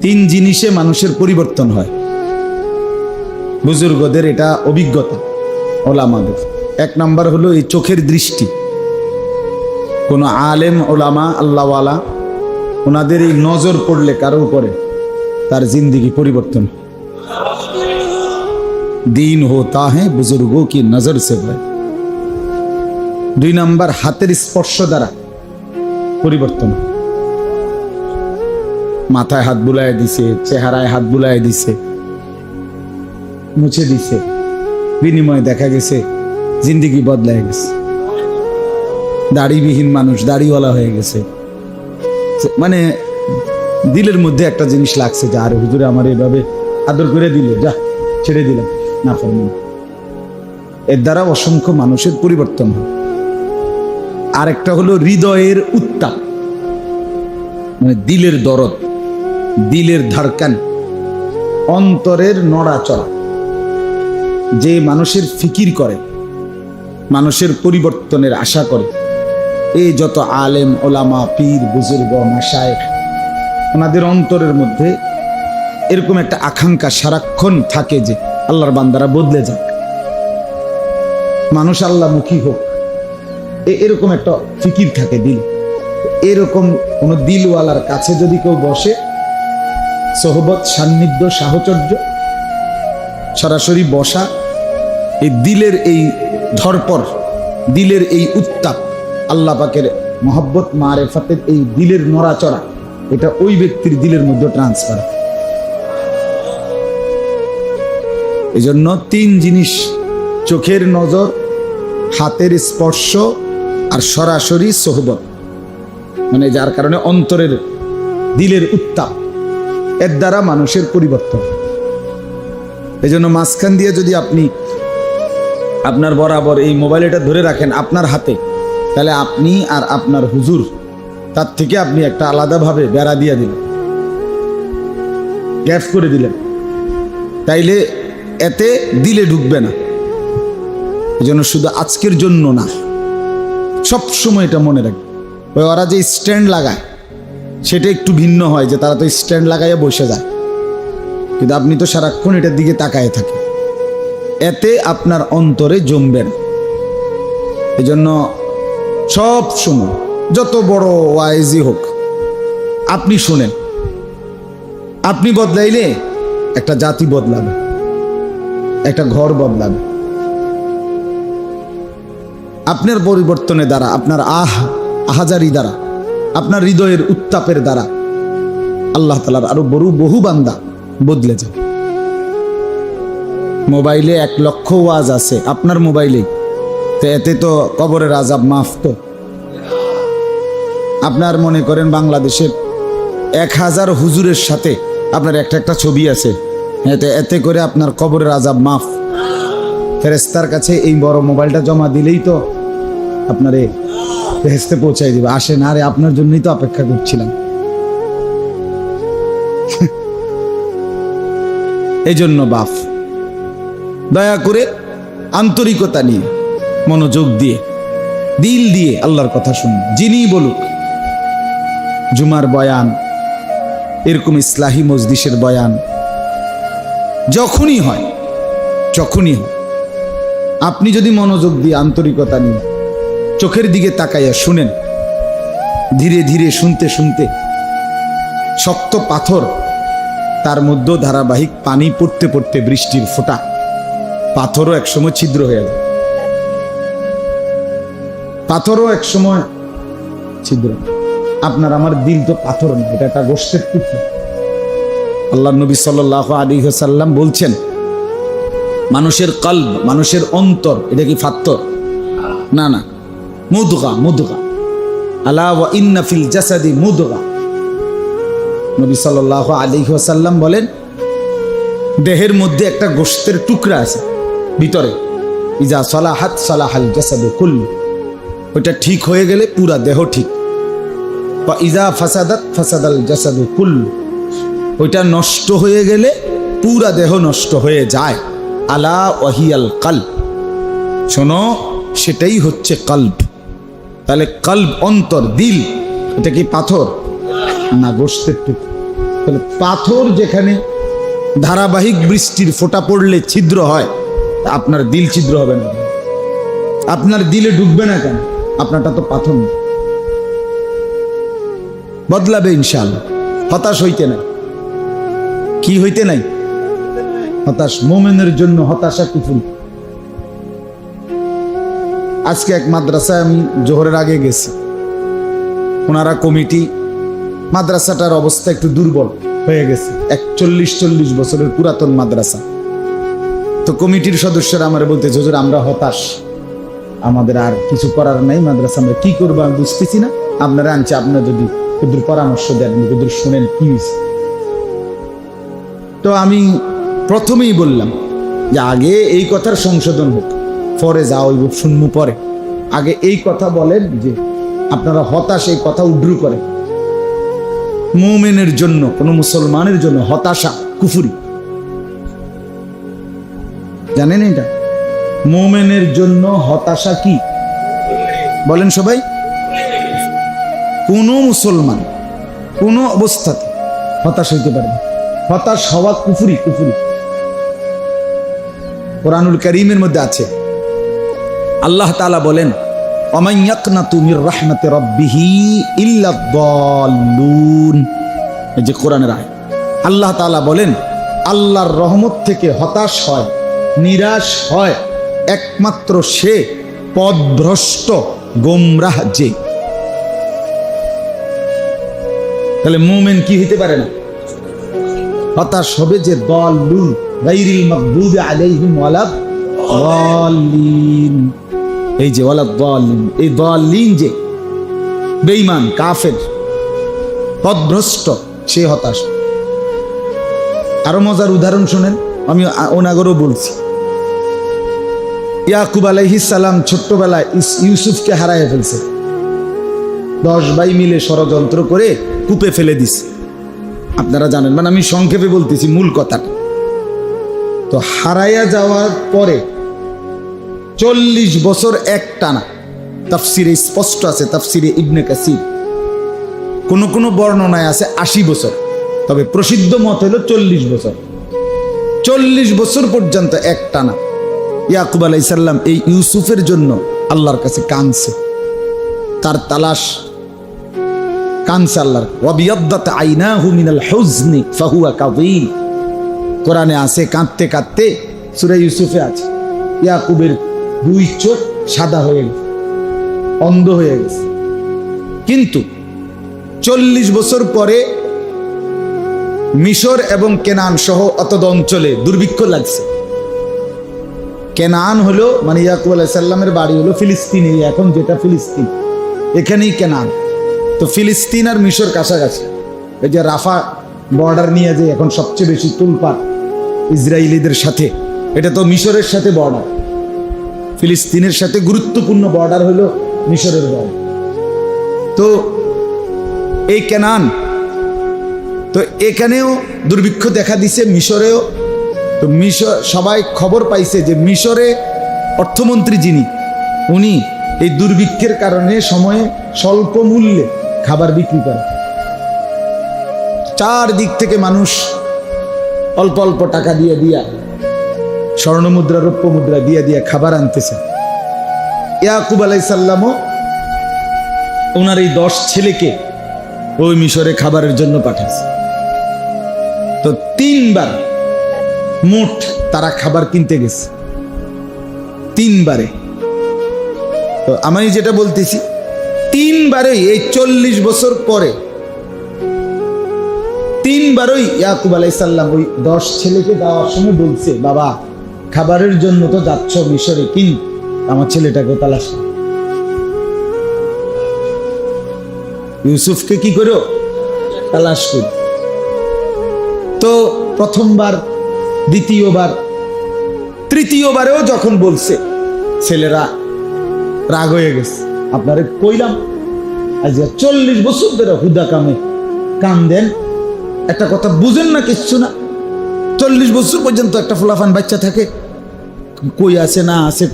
তিন জিনিসে মানুষের পরিবর্তন হয়। বুজুর্গদের এটা অভিজ্ঞতা, ওলামাদের। এক নাম্বার হলো এই চোখের দৃষ্টি। কোন আলেম ওলামা আল্লাহওয়ালা ওনাদের এই নজর পড়লে কারো উপরে তার জিন্দিগি পরিবর্তন। দিন হোতা হ্যাঁ বুজুর্গোं की नजर से बड़ा। দুই নাম্বার হাতের স্পর্শ দ্বারা পরিবর্তন। মাথায় হাত বুলায় দিছে, চেহারায় হাত বুলায় দিছে, মুছে দিছে, বিনিময়ে দেখা গেছে জিন্দিগি বদলায় গেছে। দাড়িবিহীন মানুষ দাড়িওয়ালা হয়ে গেছে। মানে দিলের মধ্যে একটা জিনিস লাগছে যে আরে হুজুরে আমার এইভাবে আদর করে দিল, যা ছেড়ে দিলাম না ফরমান। এর দ্বারা অসংখ্য মানুষের পরিবর্তন হয়। আরেকটা হলো হৃদয়ের উত্তাপ, মানে দিলের দরদ, দিলের ধড়কন, অন্তরের নড়াচড়া। যে মানুষের ফিকির করে, মানুষের পরিবর্তনের আশা করে, এই যত আলেম ওলামা পীর বুজুর্গ মাশায়েখ, ওনাদের অন্তরের মধ্যে এরকম একটা আকাঙ্ক্ষা সারাক্ষণ থাকে যে আল্লাহর বান্দারা বদলে যাক, মানুষ আল্লাহমুখী হোক, এরকম একটা ফিকির থাকে দিল। এরকম কোন দিলওয়ালার কাছে যদি কেউ বসে, সোহবত, সান্নিধ্য, সাহচর্য, সরাসরি বসা, এই দিলের এই ধরপর, দিলের এই উত্তাপ, আল্লাহ পাকের মহব্বত মারেফাতের এই দিলের নড়াচড়া, এটা ওই ব্যক্তির দিলের মধ্যে ট্রান্সফার। এই জন্য তিন জিনিস, চোখের নজর, হাতের স্পর্শ আর সরাসরি সোহবত, মানে যার কারণে অন্তরের দিলের উত্তাপ, এর দ্বারা মানুষের পরিবর্তন। এই জন্য মাঝখান দিয়ে যদি আপনি আপনার বরাবর এই মোবাইলটা ধরে রাখেন আপনার হাতে, তাহলে আপনি আর আপনার হুজুর, তার থেকে আপনি একটা আলাদাভাবে বেড়া দিয়ে দিলেন, গ্যাপ করে দিলেন, তাইলে এতে দিলে ঢুকবে না। এই জন্য শুধু আজকের জন্য না, সব সময় এটা মনে রাখবে। ওই ওরা যে স্ট্যান্ড লাগায় সেটা একটু ভিন্ন হয়, যে তারা তো স্ট্যান্ড লাগাইয়া বসে যায়, কিন্তু আপনি তো সারাক্ষণ এটার দিকে তাকায় থাকেন, এতে আপনার অন্তরে জমবে না। এই জন্য সব সময় যত বড় ওয়াইজি হোক আপনি শুনেন, আপনি বদলাইলে একটা জাতি বদলাবে, একটা ঘর বদলাবে। আপনার পরিবর্তনের দ্বারা, আপনার আহাজারি দ্বারা, আপনার হৃদয়ের উত্তাপের দ্বারা আল্লাহ তাআলার আরো বহু বান্দা বদলে যাবে। মোবাইলে 1 লক্ষ ওয়াজ আছে আপনার মোবাইলে, তো এতে তো কবরের আযাব মাফ। তো আপনার মনে করেন বাংলাদেশের 1000 হুজুরের সাথে আপনার একটা ছবি আছে, এতে করে আপনার কবরের আযাব মাফ। ফেরেশতার কাছে এই বড় মোবাইলটা জমা দিলেই তো আপনারে ফেরেশতে পৌঁছাই দিবে। আসেন, আরে আপনার জন্যই তো অপেক্ষা করছিলাম। এই জন্য বাপ, দয়া করে আন্তরিকতা নিয়ে, মনোযোগ দিয়ে, দিল দিয়ে আল্লাহর কথা শুনুন। যিনি বলুক, জুমার বয়ান, এরকম ইসলাহি মজলিসের বয়ান যখনই হয়, আপনি যদি মনোযোগ দিয়ে আন্তরিকতা নিয়ে চোখের দিকে তাকাইয়া শুনেন, ধীরে ধীরে শুনতে শুনতে শক্ত পাথর, তার মধ্যে ধারাবাহিক পানি পড়তে পড়তে বৃষ্টির ফোঁটা, পাথরও একসময় ছিদ্র হয়ে যায়, পাথরও একসময় ছিদ্র। আপনার আমার দিল তো পাথর না, এটা একটা গোশতের টুকরা। আল্লাহর নবী সাল্লাল্লাহু আলাইহি ওয়াসাল্লাম বলছেন, মানুষের কলব, মানুষের অন্তর, এটা কি পাথর না, না, মুদগা, আলা ওয়া ইন্না ফিল জাসাদি মুদগা। নবী সাল্লাল্লাহু আলাইহি ওয়াসাল্লাম বলেন, দেহের মধ্যে একটা গোশতের টুকরা আছে ভিতরে, ইজা সালাহাত সালাহাল জাসাদু কুল্লু, ওটা ঠিক হয়ে গেলে পুরা দেহ ঠিক। বা ইজা ফাসাদাত ফাসাদাল জাসাদু কুল্লু, ওইটা নষ্ট হয়ে গেলে পুরা দেহ নষ্ট হয়ে যায়। আলা ওয়াহিয়াল কলব, শোনো, সেটাই হচ্ছে কলব। তাহলে কলব, অন্তর, দিল, এটা কি পাথর না গোশতের টুকরা? তাহলে পাথর যেখানে ধারাবাহিক বৃষ্টির ফোঁটা পড়লে ছিদ্র হয়, তা আপনার দিল ছিদ্র হবে না? আপনার দিলে ঢুকবে না কেন? আপনারটা তো পাথর না। বদলাবে ইনশাআল্লাহ। হতাশ হইতে নাই। কি হইতে নাই? হতাশ। মোমেনের জন্য হতাশা কুফর। আজকে এক মাদ্রাসায় আমি জোহরের আগে গেছি, ওনারা কমিটি, মাদ্রাসাটার অবস্থা একটু দুর্বল হয়ে গেছে, 41-40 বছরের পুরাতন মাদ্রাসা। তো কমিটির সদস্যরা আমার বলতেছে, হুজুর আমরা হতাশ, আমাদের আর কিছু করার নাই, মাদ্রাসা আমরা কি করবো আমি বুঝতেছি না, আপনারা আনছে, আপনারা যদি ওদের পরামর্শ দেন, ওদের শোনেন প্লিজ। তো আমি প্রথমেই বললাম যে আগে এই কথার সংশোধন হোক, পরে যা ওই শুনবো পরে। আগে এই কথা বলেন যে আপনারা হতাশ, এই কথা উড্রু করেন। মুমিনের জন্য, কোন মুসলমানের জন্য হতাশা কুফরি, জানেন এটা? মুমিনের জন্য হতাশা কি বলেন সবাই? কোন মুসলমান কোন অবস্থাতে হতাশ হইতে পারে না। হতাশ হওয়া কুফরি, কুফরি। কোরআনুল কারীমের মধ্যে আছে, আল্লাহ তাআলা বলেন, ওয়ামান ইয়াকনাতু মির রাহমাতি রাব্বিহি ইল্লা দাল্লুন। এই যে কোরআনের আয়াত, আল্লাহ তাআলা বলেন আল্লাহর রহমত থেকে হতাশ হয়, নিরাশ হয় একমাত্র সে পথভ্রষ্ট গোমরাহ যে। তাহলে মুমিন কি হইতে পারে না? হতাশ হবে যে দাল্লুন, গায়রিল মাগদুবি আলাইহিম ওয়ালাদ দাল্লিন। এই যে ওয়ালাদ দাল্লিন, এই দাল্লিন যে বেঈমান, কাফের, পথভ্রষ্ট, সে হতাশ। আরো মজার উদাহরণ শুনেন, আমি ওনাগরও বলছি। ইয়াকুব আলাইহিস সালাম ছোট্টবেলায় ইউসুফকে হারায় ফেলছে, 10 ভাই মিলে ষড়যন্ত্র করে কূপে ফেলে দিছে। আপনারা জানেন, মানে আমি সংক্ষেপে বলতেছি মূল কথাটা। তো হারাইয়া যাওয়ার পরে 40 বছর একটানা, তাফসিরে স্পষ্ট আছে, তাফসিরে ইবনে কাসির, কোন কোন বর্ণনায় আছে 80 বছর, তবে প্রসিদ্ধ মত হলো 40 বছর। 40 বছর পর্যন্ত একটানা ইয়াকুব আলাইহিস সালাম এই ইউসুফের জন্য আল্লাহর কাছে কাঁদছে, তার তালাশ, কাঁদছে আল্লাহর। ওয়াবিয়াদ্দাত আইনাহু মিনাল হুজনি ফাহুয়া কাযীম। কোরআনে আছে, কাঁদতে কাঁদতে, সূরা ইউসুফে আছে, ইয়াকুবের 2 চোখ সাদা হয়ে গেছে, অন্ধ হয়ে গেছে। কিন্তু 40 বছর পরে মিশর এবং কেনান সহ অতদ অঞ্চলে দুর্ভিক্ষ লাগছে। কেনান হলো, মানে ইয়াকুব আলাইহিস সালামের বাড়ি হলো ফিলিস্তিনে, এখন যেটা ফিলিস্তিন, এখানেই কেনান। তো ফিলিস্তিন আর মিশর কাছাকাছি। এই যে রাফা বর্ডার নিয়ে যে এখন সবচেয়ে বেশি তুলপাড় ইসরায়েলিদের সাথে, এটা তো মিশরের সাথে বর্ডার। ফিলিস্তিনের সাথে গুরুত্বপূর্ণ বর্ডার হলো মিশরের বর্ডার। তো এই কেনান, তো এখানেও দুর্ভিক্ষ দেখা দিছে, মিশরেও। তো মিশর, সবাই খবর পাইছে যে মিশরে অর্থমন্ত্রী যিনি, উনি এই দুর্ভিক্ষের কারণে সময়ে স্বল্প মূল্যে খাবার বিক্রি করে। চারদিক থেকে মানুষ অল্প অল্প টাকা দিয়ে দিয়া, স্বর্ণ মুদ্রা, রৌপ্য মুদ্রা দিয়ে দিয়া খাবার আনতেছে। ইয়াকুব আলাইহিস সালামও ওনার এই 10 ছেলেকে ওই মিশরে খাবারের জন্য পাঠাচ্ছে। তো 3 বার মোট তারা খাবার কিনতে গেছে, 3 বারে। তো আমি যেটা বলতেছি, 3 বারেই এই 40 বছর পরে 3 বারই ইয়াকুব আলাইহিস সালাম ওই 10 ছেলেকে দেওয়ার সময় বলছে, বাবা খাবারের জন্য তো যাচ্ছ মিশরে, কিন্তু আমার ছেলেটাকে তালাশ। ইউসুফকে কি করো? তালাশ করি। তো প্রথমবার, দ্বিতীয়বার, তৃতীয়বারেও যখন বলছে, ছেলেরা রাগ হয়ে গেছে। আপনারে কইলাম আজ 40 বছর ধরে হুদা কামে কান দেন, একটা কথা বুঝেন না, কিচ্ছু না। 40 বছর পর্যন্ত একটা ফুলাফান বাচ্চা থাকে, কই আছে না আছে।